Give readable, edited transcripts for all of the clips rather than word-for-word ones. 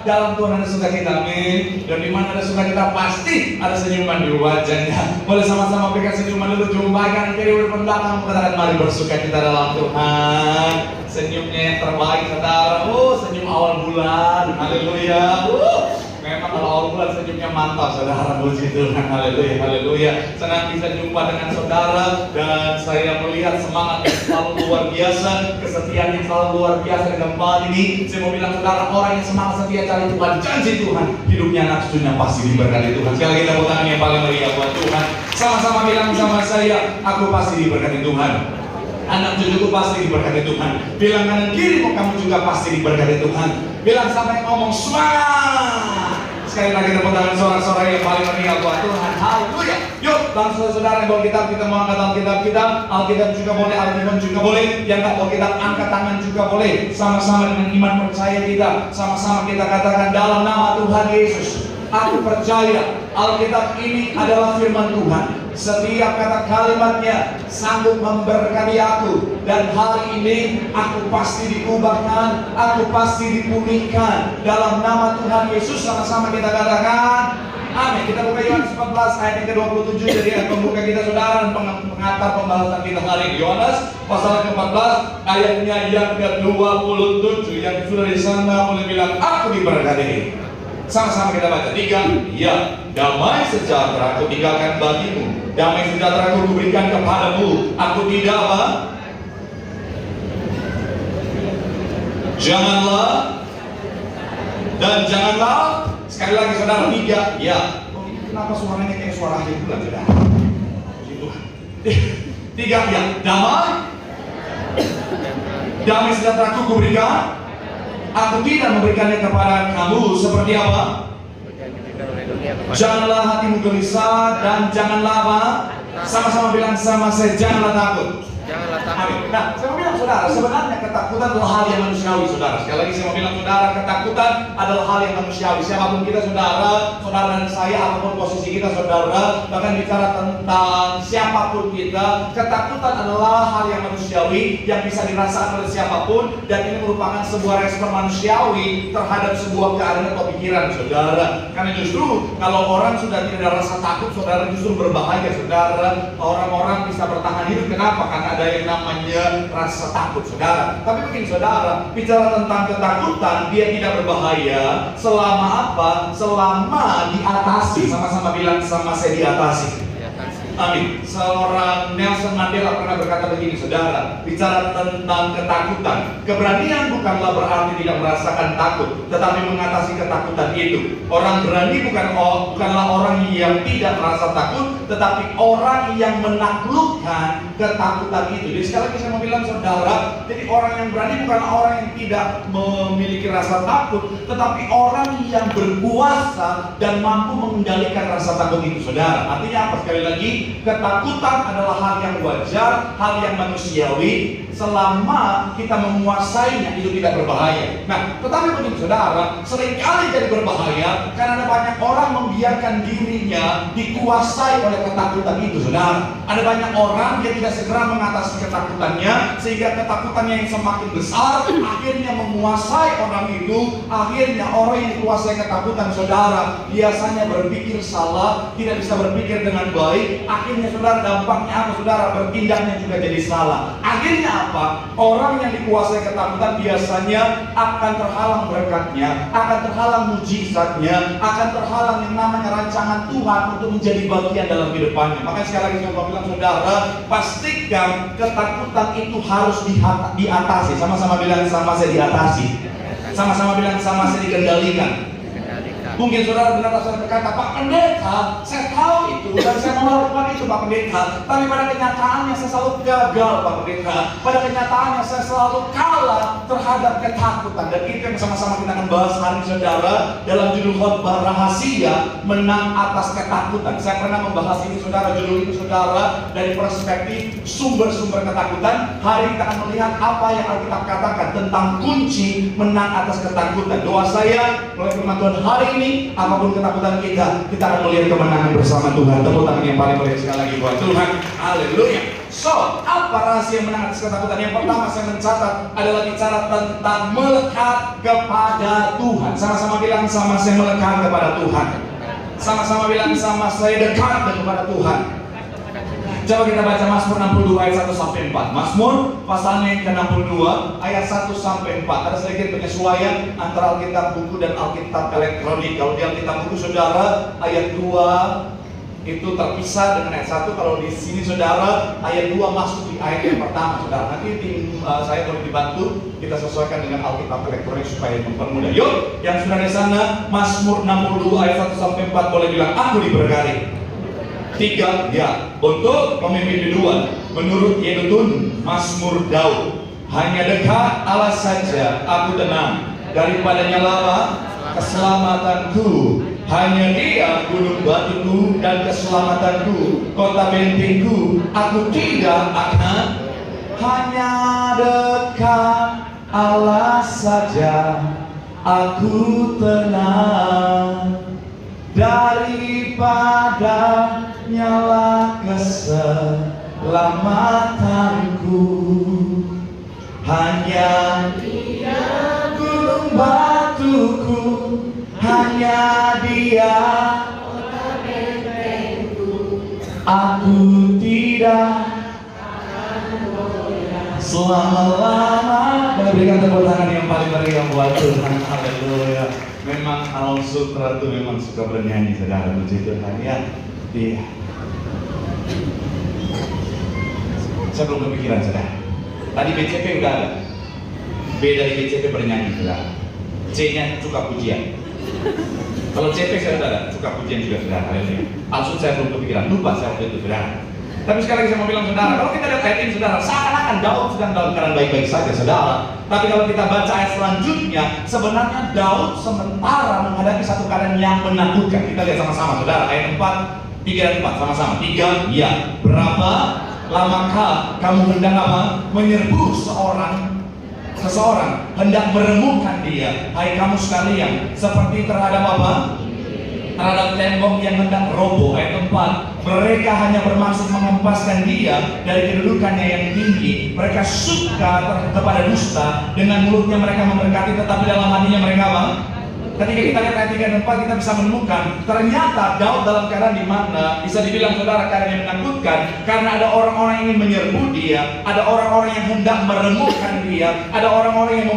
dalam Tuhan ada sukacita, amin. Dan di mana ada sukacita pasti ada senyuman di wajahnya. Boleh sama-sama berikan senyuman dulu, jumpa kanan kiri depan belakang, katakan mari bersukacita dalam Tuhan. Senyumnya yang terbaik, saudara. Senyum awal bulan, haleluya. Memang kalau awal bulan senyumnya mantap, saudara. Puji Tuhan, haleluya, haleluya. Senang bisa jumpa dengan saudara, dan saya melihat semangat yang selalu luar biasa, kesetiaan yang selalu luar biasa di tempat ini. Saya mau bilang saudara, orang yang semangat setia cari Tuhan, janji Tuhan, hidupnya anak cucunya pasti diberkati Tuhan. Sekali lagi tepuk tangan yang paling meriah buat Tuhan. Sama-sama bilang sama saya, aku pasti diberkati Tuhan. Anak cucuku pasti diberkati Tuhan. Bilang kanan kiri, kamu juga pasti diberkati Tuhan. Bilang sama yang ngomong semangat. Sekali lagi tepuk tangan sorak-sorai yang paling meriah buat Tuhan. Haleluya. Yuk, langsung saudara yang bawa kitab, kita mau angkat Alkitab kita. Alkitab juga boleh, Alkitab juga boleh. Yang tak bawa kitab, angkat tangan juga boleh. Sama-sama dengan iman percaya kita, sama-sama kita katakan dalam nama Tuhan Yesus, aku percaya Alkitab ini adalah firman Tuhan. Setiap kata kalimatnya sanggup memberkati aku. Dan hari ini aku pasti diubahkan, aku pasti dipulihkan dalam nama Tuhan Yesus. Sama-sama kita katakan amin. Kita buka Yohanes 14 ayat yang ke-27. Jadi pembuka kita saudara dan pengantar pembahasan kita hari ini, Yohanes pasal ke-14 ayatnya yang ke-27. Yang sudah di sana boleh bilang aku diberkati. Sama-sama kita baca. 3. Ya, damai sejahtera aku tinggalkan bagimu, damai sejahtera aku berikan kepadamu. Aku tidak apa? Janganlah dan janganlah. Sekali lagi saudara, 3. Ya. Kenapa suaranya kayak suara akhir bulan, saudara? Gitu. 3. Ya, damai sejahtera aku berikan. Aku tidak memberikannya kepada kamu seperti apa? Janganlah hatimu gelisah dan janganlah apa? Sama-sama bilang sama saya, janganlah takut. Amin. Nah, saya mau bilang saudara, sebenarnya ketakutan adalah hal yang manusiawi, saudara. Sekali lagi saya mau bilang saudara, ketakutan adalah hal yang manusiawi. Siapapun kita saudara, saudara dan saya, apapun posisi kita saudara, bahkan bicara tentang siapapun kita, ketakutan adalah hal yang manusiawi yang bisa dirasakan oleh siapapun, dan ini merupakan sebuah respon manusiawi terhadap sebuah keadaan atau pikiran saudara. Karena justru kalau orang sudah tidak ada rasa takut, saudara, justru berbahaya saudara. Orang-orang bisa bertahan hidup. Kenapa? Karena ada yang namanya rasa takut saudara. Tapi begini saudara, bicara tentang ketakutan, dia tidak berbahaya selama apa? Selama diatasi. Sama-sama bilang sama saya, diatasi. Amin. Seorang Nelson Mandela pernah berkata begini saudara, bicara tentang ketakutan, keberanian bukanlah berarti tidak merasakan takut, tetapi mengatasi ketakutan itu. Orang berani bukanlah orang yang tidak merasa takut, tetapi orang yang menaklukkan ketakutan itu. Jadi sekali lagi saya mau bilang saudara, jadi orang yang berani bukanlah orang yang tidak memiliki rasa takut, tetapi orang yang berkuasa dan mampu mengendalikan rasa takut itu saudara. Artinya apa? Sekali lagi, ketakutan adalah hal yang wajar, hal yang manusiawi, selama kita menguasainya itu tidak berbahaya. Nah, tetapi begini saudara, seringkali jadi berbahaya karena ada banyak orang membiarkan dirinya dikuasai oleh ketakutan itu saudara. Ada banyak orang yang tidak segera mengatasi ketakutannya, sehingga ketakutannya yang semakin besar akhirnya menguasai orang itu. Akhirnya orang yang dikuasai ketakutan saudara biasanya berpikir salah, tidak bisa berpikir dengan baik. Akhirnya saudara, dampaknya apa saudara? Bertindaknya juga jadi salah. Akhirnya apa? Orang yang dikuasai ketakutan biasanya akan terhalang berkatnya, akan terhalang mujizatnya, akan terhalang yang namanya rancangan Tuhan untuk menjadi bagian dalam kehidupannya. Makanya sekali lagi saya bilang saudara, pastikan ketakutan itu harus diatasi. Sama-sama bilang sama saya, diatasi. Sama-sama bilang sama saya, dikendalikan. Mungkin saudara benar saudara berkata, Pak Pendeta, saya tahu itu dan saya mau melakukan itu Pak Pendeta, tapi pada kenyataannya saya selalu gagal Pak Pendeta. Pada kenyataannya saya selalu kalah terhadap ketakutan. Dan itu yang sama-sama kita akan bahas hari ini saudara, dalam judul khotbah rahasia menang atas ketakutan. Saya pernah membahas ini saudara, judul itu saudara, dari perspektif sumber-sumber ketakutan. Hari ini kita akan melihat apa yang Alkitab katakan tentang kunci menang atas ketakutan. Doa saya melalui firman Tuhan hari ini, apapun ketakutan kita akan melihat kemenangan bersama Tuhan. Tepuk tangan yang paling meriah sekali lagi buat Tuhan. Haleluya. So, apa rahasia menang atas ketakutan? Yang pertama saya mencatat adalah bicara tentang melekat kepada Tuhan. Sama-sama bilang sama saya melekat kepada Tuhan. Sama-sama bilang sama saya dekat kepada Tuhan. Coba kita baca Mazmur 62 ayat 1 sampai 4. Mazmur pasalnya yang ke-62 ayat 1 sampai 4. Ada sedikit penyesuaian antara Alkitab buku dan Alkitab elektronik. Kalau di Alkitab buku saudara ayat 2 itu terpisah dengan ayat 1. Kalau di sini saudara ayat 2 masuk di ayat yang pertama saudara. Nanti tim saya boleh dibantu kita sesuaikan dengan Alkitab elektronik supaya mempermudah. Yuk, yang sudah di sana Mazmur 62 ayat 1 sampai 4 boleh bilang aku diberkati. 3 ya, untuk pemimpin kedua menurut Yedutun Mazmur Daud, hanya dekat Allah saja aku tenang, daripadanya lama keselamatanku. Hanya Dia gunung batuku dan keselamatanku, kota bentengku, aku tidak akan. Hanya dekat Allah saja aku tenang, daripada nyala keselamatanku. Hanya Dia gunung batuku, hanya Dia kota bentengku, aku tidak selama-lama. Kita berikan tepuk tangan yang paling meriah buat Tuhan. Haleluya. Memang Al Sutra itu memang suka bernyanyi saudara, puji Tuhan ya. Iya. Saya belum kepikiran saudara. Tadi BCP udah ada. B dari BCP bernyanyi saudara. C-nya suka pujian. Kalau CP saya sudah ada, suka pujian juga saudara. Haleluya. Al Sutra saya belum kepikiran, lupa saya waktu itu saudara. Tapi sekali lagi saya mau bilang saudara, kalau kita lihat ayat ini saudara, seakan-akan Daud sedang dalam keadaan baik-baik saja saudara. Tapi kalau kita baca ayat selanjutnya, sebenarnya Daud sementara menghadapi satu keadaan yang menakutkan. Kita lihat sama-sama saudara, ayat 4, 3 dan 4 sama-sama. 3, ya. Berapa lamakah kamu hendak apa? Menyerbu seseorang hendak meremukkan dia, hai kamu sekalian, seperti terhadap apa? Terhadap tembok yang hendak roboh. Ayat 4, mereka hanya bermaksud menghempaskan dia dari kedudukannya yang tinggi. Mereka suka kepada dusta, dengan mulutnya mereka memberkati, tetapi dalam hatinya mereka apa? Ketika kita lihat ayat 3 dan 4 kita bisa menemukan ternyata Daud dalam keadaan di mana bisa dibilang saudara keadaan yang menakutkan, karena ada orang-orang yang ingin menyerbu dia, ada orang-orang yang hendak meremukkan dia, ada orang-orang yang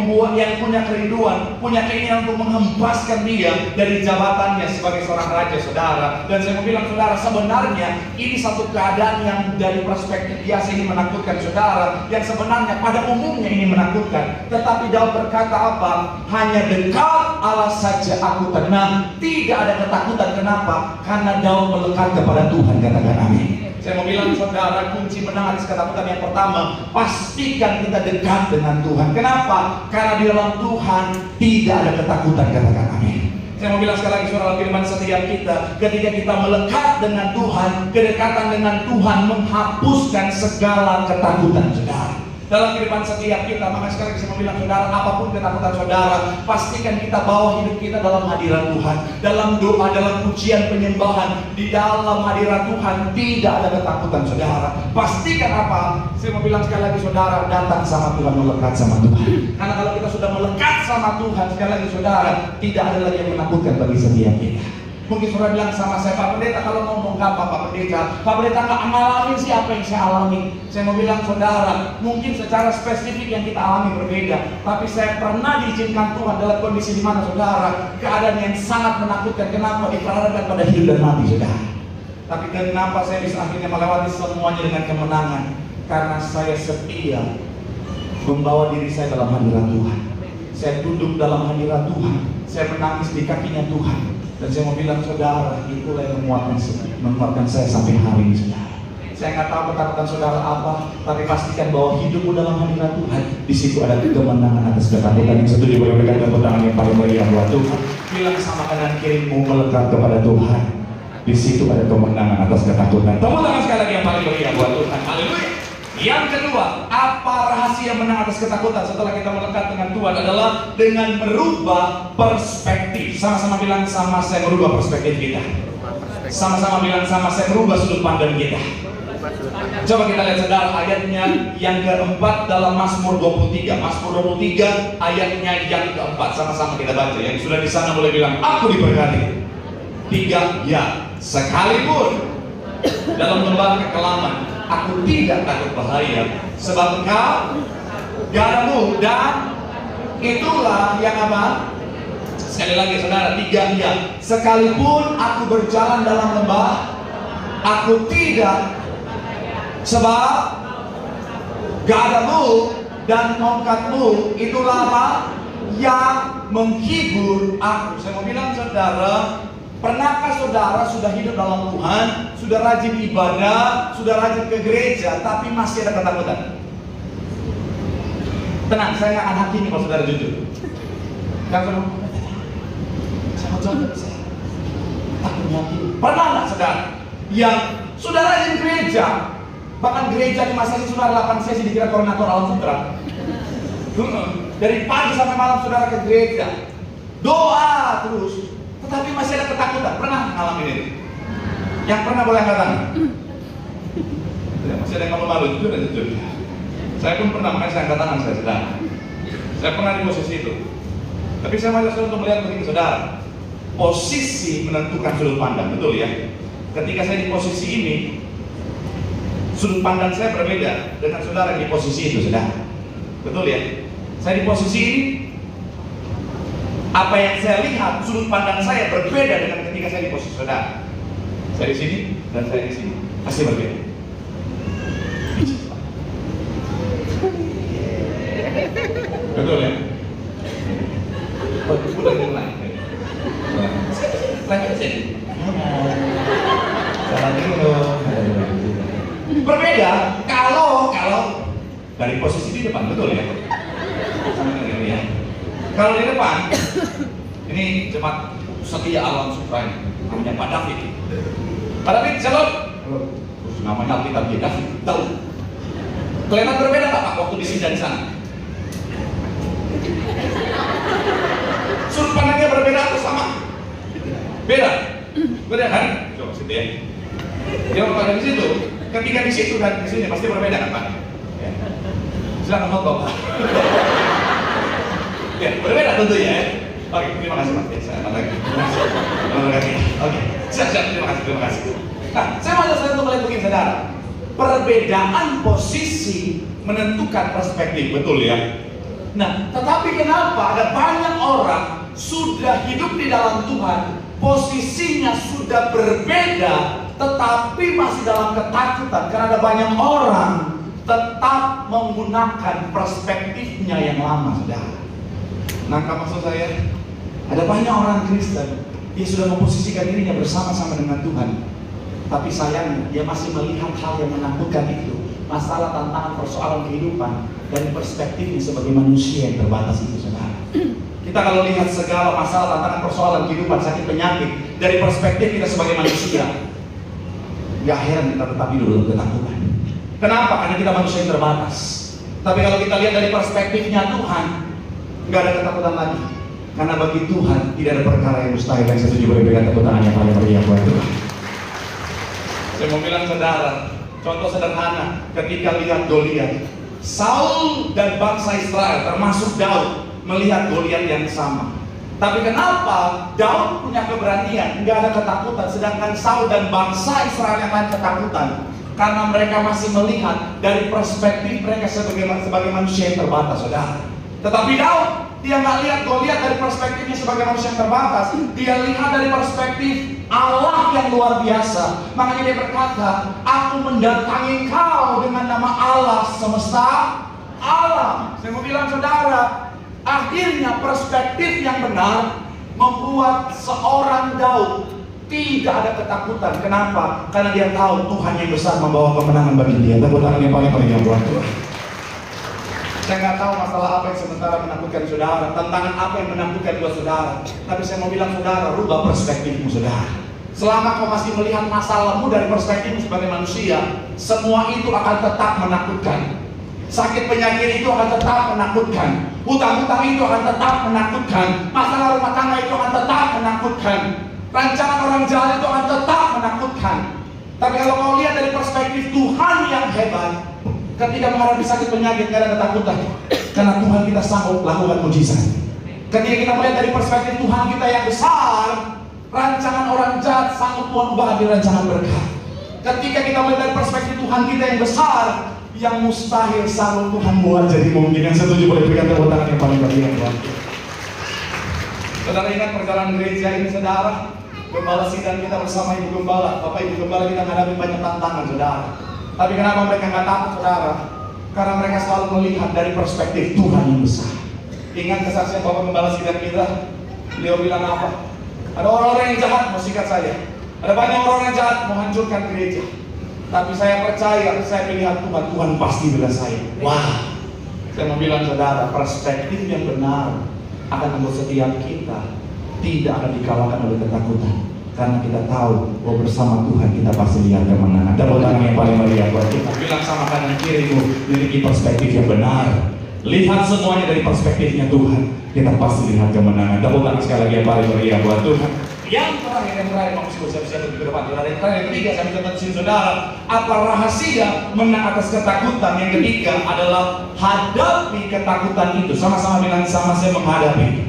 punya kerinduan, punya keinginan untuk menghempaskan dia dari jabatannya sebagai seorang raja saudara. Dan saya mau bilang saudara, sebenarnya ini satu keadaan yang dari perspektif biasa ini menakutkan saudara, yang sebenarnya pada umumnya ini menakutkan. Tetapi Daud berkata apa? Hanya dekat Allah saja aku tenang, tidak ada ketakutan. Kenapa? Karena Daud melekat kepada Tuhan. Katakan amin. Saya mau bilang saudara, kunci menang atas ketakutan yang pertama, pastikan kita dekat dengan Tuhan. Kenapa? Karena di dalam Tuhan tidak ada ketakutan. Katakan amin. Saya mau bilang sekali lagi saudara, firman setiap kita, ketika kita melekat dengan Tuhan, kedekatan dengan Tuhan menghapuskan segala ketakutan saudara. Dalam kehidupan setiap kita, maka sekali lagi saya mau bilang saudara, apapun ketakutan saudara, pastikan kita bawa hidup kita dalam hadirat Tuhan, dalam doa, dalam pujian penyembahan, di dalam hadirat Tuhan tidak ada ketakutan saudara. Pastikan apa? Saya mau bilang sekali lagi saudara, datang sama Tuhan, melekat sama Tuhan. Karena kalau kita sudah melekat sama Tuhan, sekali lagi saudara, tidak ada lagi yang menakutkan bagi setiap kita. Mungkin saudara bilang sama saya, Pak Pendeta kalau ngomong apa Pak Pendeta nggak ngalamin sih apa yang saya alami. Saya mau bilang saudara, mungkin secara spesifik yang kita alami berbeda, tapi saya pernah diizinkan Tuhan dalam kondisi di mana saudara, keadaan yang sangat menakutkan. Kenapa? Diperhadapkan pada hidup dan mati saudara. Tapi kenapa saya bisa akhirnya melewati semuanya dengan kemenangan? Karena saya setia membawa diri saya dalam hadirat Tuhan. Saya duduk dalam hadirat Tuhan, saya menangis di kakinya Tuhan. Dan saya mau bilang saudara, itulah yang menguatkan saya sampai hari ini saudara. Saya nggak tahu ketakutan saudara apa, tapi pastikan bahwa hidupmu dalam hadirat Tuhan, di situ ada kemenangan atas ketakutan. Yang setuju boleh berikan tepuk tangan yang paling meriah buat Tuhan. Bilang sama kanan kirimu, melekat kepada Tuhan, di situ ada kemenangan atas ketakutan. Tepuk tangan sekali lagi yang paling meriah buat Tuhan. Haleluya. Yang kedua, apa rahasia menang atas ketakutan setelah kita melekat dengan Tuhan adalah dengan merubah perspektif. Sama-sama bilang sama saya merubah perspektif kita. Sama-sama bilang sama saya merubah sudut pandang kita. Coba kita lihat saudara ayatnya yang keempat dalam Mazmur 23. Mazmur 23 ayatnya yang keempat. Sama-sama kita baca. Yang sudah di sana boleh bilang, aku diberkati. 3, ya, sekalipun dalam lembah kekelaman, aku tidak takut bahaya, sebab Engkau gadamu dan itulah yang apa? Sekali lagi saudara, 3, ya, sekalipun aku berjalan dalam lembah, aku tidak, sebab gadamu dan tongkatmu itulah apa? Yang menghibur aku. Saya mau bilang saudara, pernahkah saudara sudah hidup dalam Tuhan, sudah rajin ibadah, sudah rajin ke gereja, tapi masih ada ketakutan? Tenang, saya nggak akan hakimi kalau saudara jujur. Kan saudara, saya mau coba, saya takut menghakimi. Pernah nggak saudara yang sudah rajin gereja, bahkan gereja di masa ini sudah 8 sesi dikira koordinator alam sutra. Dari pagi sampai malam saudara ke gereja, doa terus, tetapi masih ada ketakutan. Pernah ngalamin ini? Yang pernah boleh angkat tangan? Masih ada yang malu-malu, jujur dan jujur. Saya pun pernah, makanya saya angkat tangan saya sedang. Saya pernah di posisi itu. Tapi saya mau ajak untuk melihat begini saudara. Posisi menentukan sudut pandang, betul ya? Ketika saya di posisi ini, sudut pandang saya berbeda dengan saudara di posisi itu, saudara. Betul ya? Saya di posisi ini, apa yang saya lihat, sudut pandang saya berbeda dengan ketika saya di posisi saudara. Saya di sini dan saya di sini pasti berbeda. Betul ya? Udah mulai. Lanjut sini. Berbeda kalau dari posisi di depan, betul ya? Ya. Kalau di depan, ini jemaat setia alam sutra namanya Pak David. Pak David, shalom. Namanya Alkitab dia David. Tahu? Kelihatan berbeda nggak Pak waktu di sidang di sana? Sudut pandangnya berbeda atau sama? Beda. Beda kan? Coba situ ya. Dia pada di situ. Ketika di situ dan di sini pasti berbeda kan Pak? Ya. Silakan Bapak. Ya, berbeda tentunya ya. Oke, terima kasih Pak. Ya, saya lagi. Terima kasih. Oke, siap, terima kasih. Nah, saya mau saya untuk melihat begini saudara. Perbedaan posisi menentukan perspektif, betul ya? Nah, tetapi kenapa ada banyak orang sudah hidup di dalam Tuhan, posisinya sudah berbeda, tetapi masih dalam ketakutan karena ada banyak orang tetap menggunakan perspektifnya yang lama, saudara. Nangkap maksud saya? Ada banyak orang Kristen yang sudah memposisikan dirinya bersama-sama dengan Tuhan, tapi sayangnya dia masih melihat hal yang menakutkan itu, masalah, tantangan, persoalan kehidupan dari perspektifnya sebagai manusia yang terbatas itu, saudara. Kita kalau lihat segala masalah, tantangan, persoalan kehidupan, sakit, penyakit dari perspektif kita sebagai manusia, gak heran kita tetap hidup dalam ketakutan. Kenapa? Karena kita manusia yang terbatas. Tapi kalau kita lihat dari perspektifnya Tuhan, gak ada ketakutan lagi. Karena bagi Tuhan tidak ada perkara yang mustahil. Yang setuju boleh berikan tepuk tangan yang paling meriah buat Tuhan. Saya mau bilang saudara, contoh sederhana, ketika lihat Goliat, Saul dan bangsa Israel termasuk Daud melihat Goliat yang sama. Tapi kenapa Daud punya keberanian, nggak ada ketakutan, sedangkan Saul dan bangsa Israel yang lain ketakutan? Karena mereka masih melihat dari perspektif mereka sebagai manusia yang terbatas, saudara. Tetapi Daud, dia nggak lihat Goliat dari perspektifnya sebagai manusia yang terbatas. Dia lihat dari perspektif Allah yang luar biasa. Makanya dia berkata, aku mendatangi kau dengan nama Allah semesta alam. Saya mau bilang saudara, akhirnya perspektif yang benar membuat seorang Daud tidak ada ketakutan. Kenapa? Karena dia tahu Tuhan yang besar membawa kemenangan bagi dia. Tepuk tangan yang paling yang buat Tuhan. Saya nggak tahu masalah apa yang sementara menakutkan saudara, tantangan apa yang menakutkan buat saudara. Tapi saya mau bilang saudara, rubah perspektifmu saudara. Selama kau masih melihat masalahmu dari perspektifmu sebagai manusia, semua itu akan tetap menakutkan. Sakit penyakit itu akan tetap menakutkan. Hutang-hutang itu akan tetap menakutkan. Masalah rumah tangga itu akan tetap menakutkan. Rancangan orang jahat itu akan tetap menakutkan. Tapi kalau kau lihat dari perspektif Tuhan yang hebat, ketika menghadapi sakit penyakit, tidak ada ketakutan, karena Tuhan kita sanggup lakukan mujizat. Ketika kita melihat dari perspektif Tuhan kita yang besar, rancangan orang jahat sanggup Tuhan ubah menjadi rancangan berkat. Ketika kita melihat dari perspektif Tuhan kita yang besar, yang mustahil sanggup Tuhan buat jadi mungkin. Yang setuju boleh berikan tepuk tangan yang paling bagi yang Tuhan. Saudara ingat perjalanan gereja ini, saudara? Gembala sidang kita bersama Ibu Gembala, Bapak Ibu Gembala, kita menghadapi banyak tantangan, saudara. Tapi kenapa mereka nggak takut, saudara? Karena mereka selalu melihat dari perspektif Tuhan yang besar. Ingat kesaksian Bapak Gembala sidang kita, beliau bilang apa? Ada orang-orang yang jahat mau sikat saya, ada banyak orang yang jahat mau hancurkan gereja. Tapi saya percaya, saya pilihan Tuhan, Tuhan pasti bela saya. Wah, saya mau bilang saudara, perspektif yang benar akan membuat setiap kita tidak akan dikalahkan oleh ketakutan, karena kita tahu bahwa bersama Tuhan kita pasti lihat kemenangan. Tepuk tangan yang paling meriah buat kita. Bilang sama kanan kirimu, miliki perspektif yang benar. Lihat semuanya dari perspektifnya Tuhan, kita pasti lihat kemenangan. Tepuk tangan sekali lagi yang paling meriah buat Tuhan. Yang terakhir, maksud saya lebih ke depan. Yang terakhir, yang ketiga, saya minta tanya saudara, apa rahasia menang atas ketakutan? Yang ketiga adalah hadapi ketakutan itu. Sama-sama bilang, sama saya menghadapi.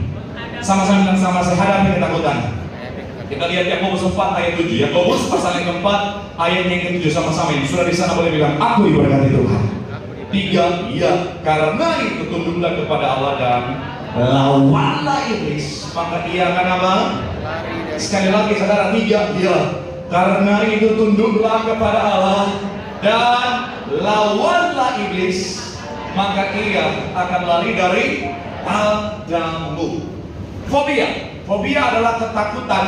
Sama-sama bilang, sama saya hadapi ketakutan. Kita lihat Yakobus 4 ayat 7. Yakobus pasal yang keempat ayat yang ke-7, sama-sama ini. Sudah di sana boleh bilang, aku diberkati Tuhan. 3, iya, karena itu tunduklah kepada Allah dan lawanlah iblis, maka ia akan apa? Sekali lagi saudara, 3, iya, karena itu tunduklah kepada Allah dan lawanlah iblis, maka ia akan lari dari padamu. Fobia adalah ketakutan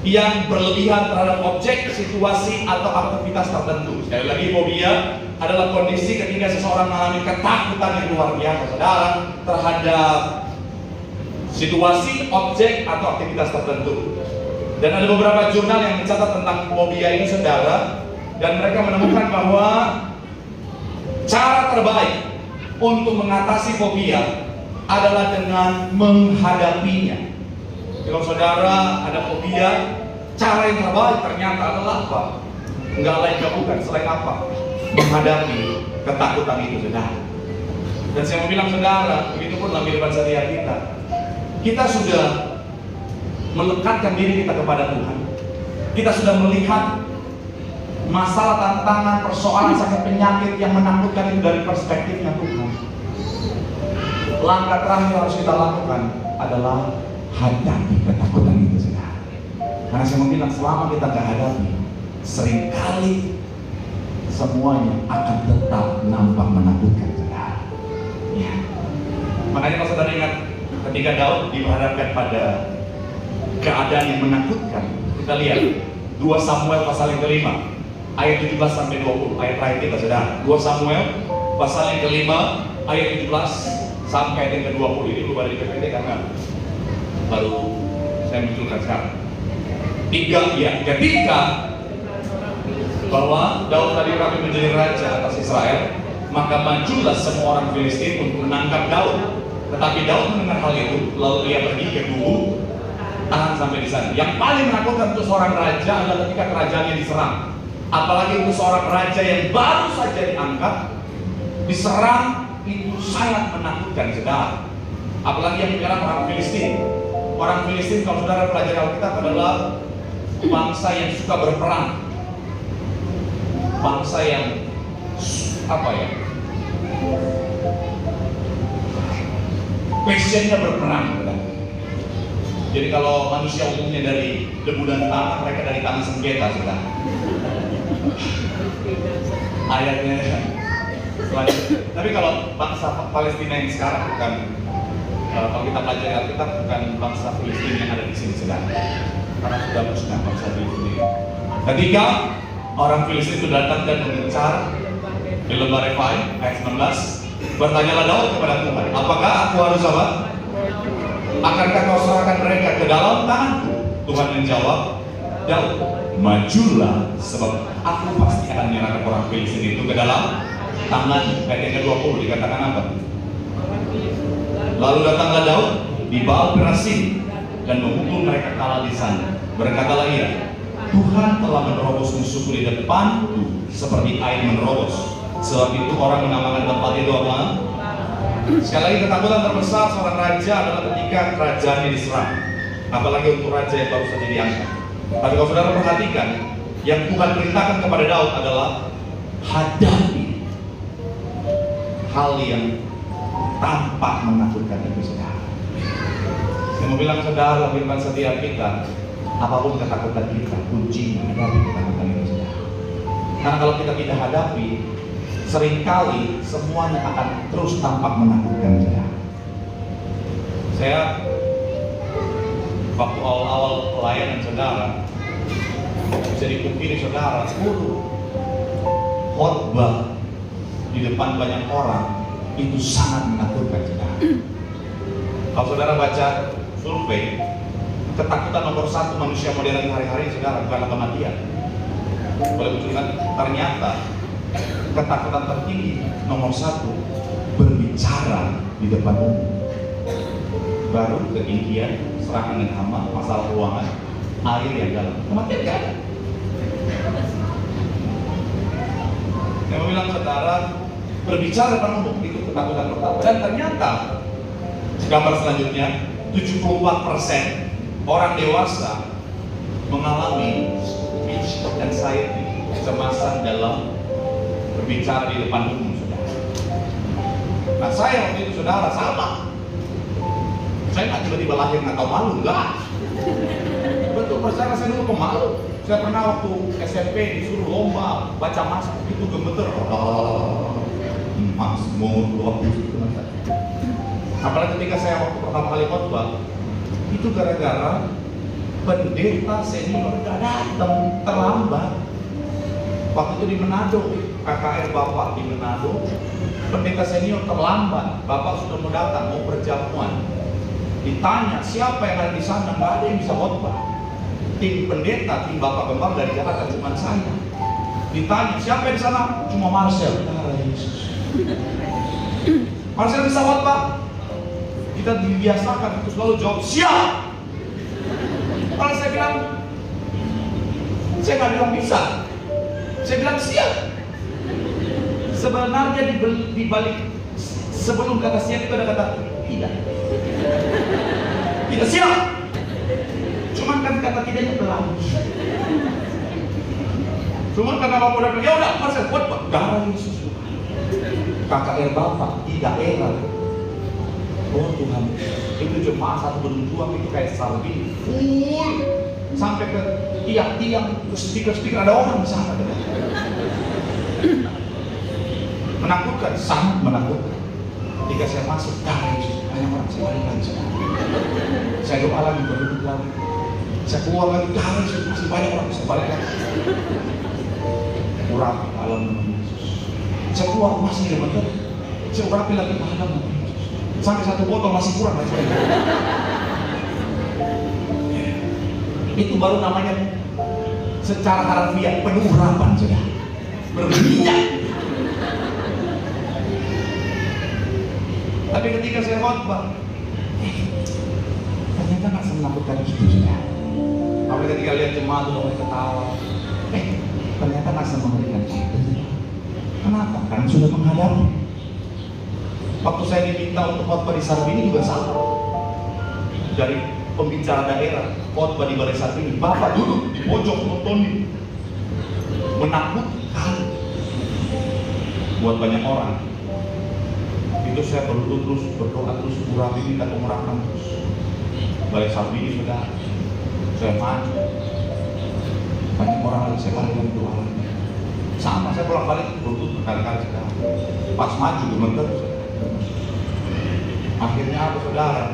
yang berlebihan terhadap objek, situasi, atau aktivitas tertentu. Sekali lagi, fobia adalah kondisi ketika seseorang mengalami ketakutan yang luar biasa, saudara, terhadap situasi, objek, atau aktivitas tertentu. Dan ada beberapa jurnal yang mencatat tentang fobia ini, saudara, dan mereka menemukan bahwa cara terbaik untuk mengatasi fobia adalah dengan menghadapinya. Kalau saudara ada fobia, cara yang terbaik ternyata adalah apa? Enggak lain bukan selain apa? Menghadapi ketakutan itu, saudara. Dan saya mau bilang saudara, begitu pun dalam kehidupan sehari-hari kita, kita sudah melekatkan diri kita kepada Tuhan. Kita sudah melihat masalah, tantangan, persoalan, sakit, penyakit yang menakutkan itu dari perspektifnya Tuhan. Langkah terakhir yang harus kita lakukan adalah hadapi ketakutan itu, saudara. Karena saya mau bilang, selama kita gak hadapi, seringkali semuanya akan tetap nampak menakutkan, saudara. Ya. Makanya kalau saudara ingat, ketika Daud dihadapkan pada keadaan yang menakutkan, kita lihat 2 Samuel pasal yang ke-5 ayat 17 sampai 20, ayat terakhir kita, saudara. 2 Samuel pasal yang ke-5 ayat 17 sampai ayat yang ke-20. Ini belum ada di PPT karena baru saya munculkan sekarang. 3, ya, ketika bahwa Daud tadi kami menjadi raja atas Israel, maka majulah semua orang Filistin untuk menangkap Daud. Tetapi Daud mendengar hal itu, lalu dia pergi ke gubuk, tahan sampai di sana. Yang paling menakutkan untuk seorang raja adalah ketika kerajaannya diserang. Apalagi untuk seorang raja yang baru saja diangkat, diserang, itu sangat menakutkan, saudara. Apalagi yang menyerang orang Filistin. Orang Filistin, kalau saudara pelajari Alkitab, adalah bangsa yang suka berperang, bangsa yang apa ya, passionnya berperang. Jadi kalau manusia umumnya dari debu dan tanah, mereka dari tanah sengketa, saudara. Ayatnya. Tapi kalau bangsa Palestina yang sekarang bukan, kalau kita pelajari Alkitab, bukan bangsa Filistin yang ada di sini, saudara. Karena sudah musnah bangsa Filistin. Ketika orang Filistin itu datang dan mengejar di lembah Refai, ayat 19, bertanyalah Daud kepada Tuhan, apakah aku harus apa? Akankah kau serahkan mereka ke dalam tanganku? Tuhan menjawab, Daud, majulah, sebab aku pasti akan menyerahkan orang Filistin itu ke dalam tangan. Ayat yang ke-20 dikatakan apa? Lalu datanglah Daud di Baal Perasim dan memukul mereka kalah di sana. Berkatalah ia, Tuhan telah menerobos musuhku di depan seperti air menerobos. Sebab itu orang menamakan tempat itu apa? Sekali lagi, ketakutan terbesar seorang raja adalah ketika kerajaannya diserang. Apalagi untuk raja yang baru saja diangkat. Tapi kalau saudara perhatikan, yang Tuhan perintahkan kepada Daud adalah hadapi hal yang tampak menakutkan itu, saudara. Saya mau bilang saudara, firman setiap kita, apapun ketakutan kita, kuncinya hadapi ketakutan itu, saudara. Karena kalau kita tidak hadapi, seringkali semuanya akan terus tampak menakutkan, saudara. Saya waktu awal-awal pelayanan saudara, bisa dipungkiri saudara, khotbah di depan banyak orang itu sangat menakutkan, saudara. Kalau saudara baca survei, ketakutan nomor 1 manusia modern hari-hari, saudara, bukan kematian. Boleh menunjukkan, ternyata ketakutan tertinggi nomor 1 berbicara di depan umum. Baru ketinggian, serangan dan hama, masalah keuangan, air yang dalam, kematian gak ada. Saya mau bilang saudara, berbicara depan umum itu ketakutan pertama. Dan ternyata gambar selanjutnya, 74% orang dewasa mengalami speech anxiety, kecemasan dalam berbicara di depan umum, saudara. Nah, saya waktu itu saudara sama. Saya nggak tiba-tiba lahir nggak tahu malu, enggak. Betul, percaya saya dulu pemalu. Saya pernah waktu SMP disuruh lomba baca Mazmur, itu gemeter. Mazmur 20. Apalagi ketika saya waktu pertama kali khotbah, itu gara-gara pendeta senior nggak datang, terlambat. Waktu itu di Manado, KKR Bapak di Manado, pendeta senior terlambat. Bapak sudah mau datang, mau perjamuan. Ditanya siapa yang ada di sana, nggak ada yang bisa khotbah. Tim pendeta, tim Bapak Gembala dari Jakarta cuma saya. Ditanya siapa yang di sana, cuma Marcel. Marcel bisa khotbah. Kita dibiasakan untuk selalu jawab siap. Kalau saya bilang, saya nggak bilang bisa, saya bilang siap. Sebenarnya di balik sebelum kata siap itu ada kata tidak. Tidak siap. Cuman kan kata tidaknya berlalu. Cuman karena Bapak udah bilang, ya udah, Marcel buat Pak. Darah Yesus. KKR Bapak di daerah. Oh Tuhan, itu jemaah satu berjuang itu kayak salvi full sampai ke tiang-tiang, speaker-speaker ada orang di sana. Menakutkan, sangat menakutkan. Ketika saya masuk, darah Yesus, banyak orang saya balik lagi. Saya doa lagi, berduduk lagi. Saya keluar lagi, darah Yesus, masih banyak orang saya balik lagi. Urapi alam nama Yesus. Saya keluar masih ada betul. Saya urapi lagi alam nama Yesus. Sampai satu botol masih kurang lagi. Itu baru namanya secara harfiah penuh urapan, sudah berminyak. Tapi ketika saya khotbah, ternyata nggak semenakutkan itu, sudah. Apalagi ketika lihat jemaat itu mulai ketawa, ternyata nggak semenakutkan itu. Kenapa? Karena sudah menghadapi. Waktu saya diminta untuk khotbah di Sarbini juga sama. Dari pembicara daerah, khotbah di Balai Sarbini, Bapak duduk di pojok nontonin. Menakutkan buat banyak orang. Itu saya terus berdoa terus, urapi, minta pengurapan terus. Balai Sarbini sudah, saya maju. Banyak orang lagi saya balik lagi doa. Sama saya pulang balik berlutut berkali-kali sudah. Pas maju gemeter. Akhirnya apa saudara?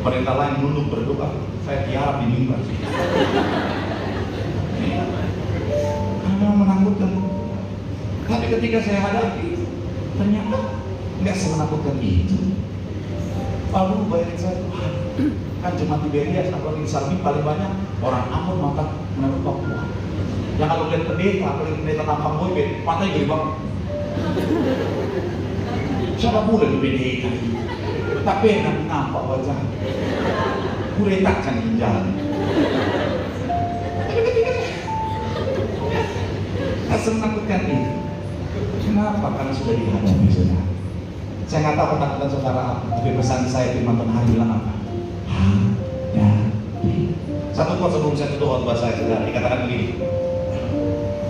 Perintah lain nunduk berdoa, saya tiarap di mimbar. Karena menakutkan. Tapi ketika saya hadapi, ternyata nggak semenakutkan itu. Lalu bayangin saya, Tuhan, kan jemaat Tiberias, apalagi di Sarbi paling banyak orang Ambon mata menurut Papua. Yang kalau lihat pendeta, apalagi pendeta tampang boyband, matanya gede banget. Siapa pula di pendeta? Tapi enak nampak wajah. Kuretak kan jalan. Tapi semenakutkan ini. Kenapa? Karena sudah dihadapi saudara. Saya nggak tahu ketakutan saudara apa, tapi pesan saya firman Tuhan hari bilang apa? Hadapi. Satu quote sebelum saya tutup khotbah saya saudara, dikatakan begini.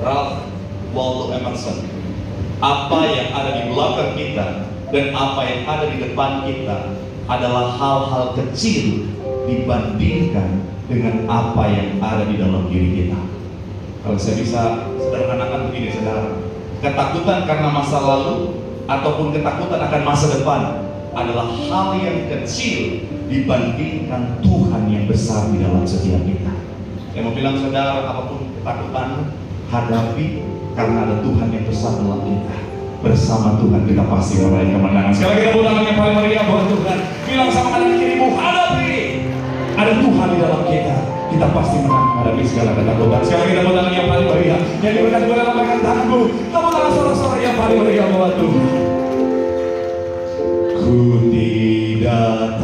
Ralph Waldo Emerson, apa yang ada di belakang kita dan apa yang ada di depan kita adalah hal-hal kecil dibandingkan dengan apa yang ada di dalam diri kita. Kalau saya bisa sederhanakan begini saudara, ketakutan karena masa lalu ataupun ketakutan akan masa depan adalah hal yang kecil dibandingkan Tuhan yang besar di dalam setiap kita. Saya mau bilang saudara, apapun ketakutan, hadapi, karena ada Tuhan yang besar dalam kita. Bersama Tuhan kita pasti meraih kemenangan. Sekali lagi tepuk tangan yang paling meriah buat Tuhan. Bilang sama kanan kirimu, hadapi. Ada Tuhan di dalam kita. Kita pasti menang menghadapi segala ketakutan. Sekali lagi tepuk tangan yang paling meriah. Yang diberikan kepada lambaikan tanganmu. Tepuk tangan suara-suara yang paling meriah buat Tuhan. Ku tidak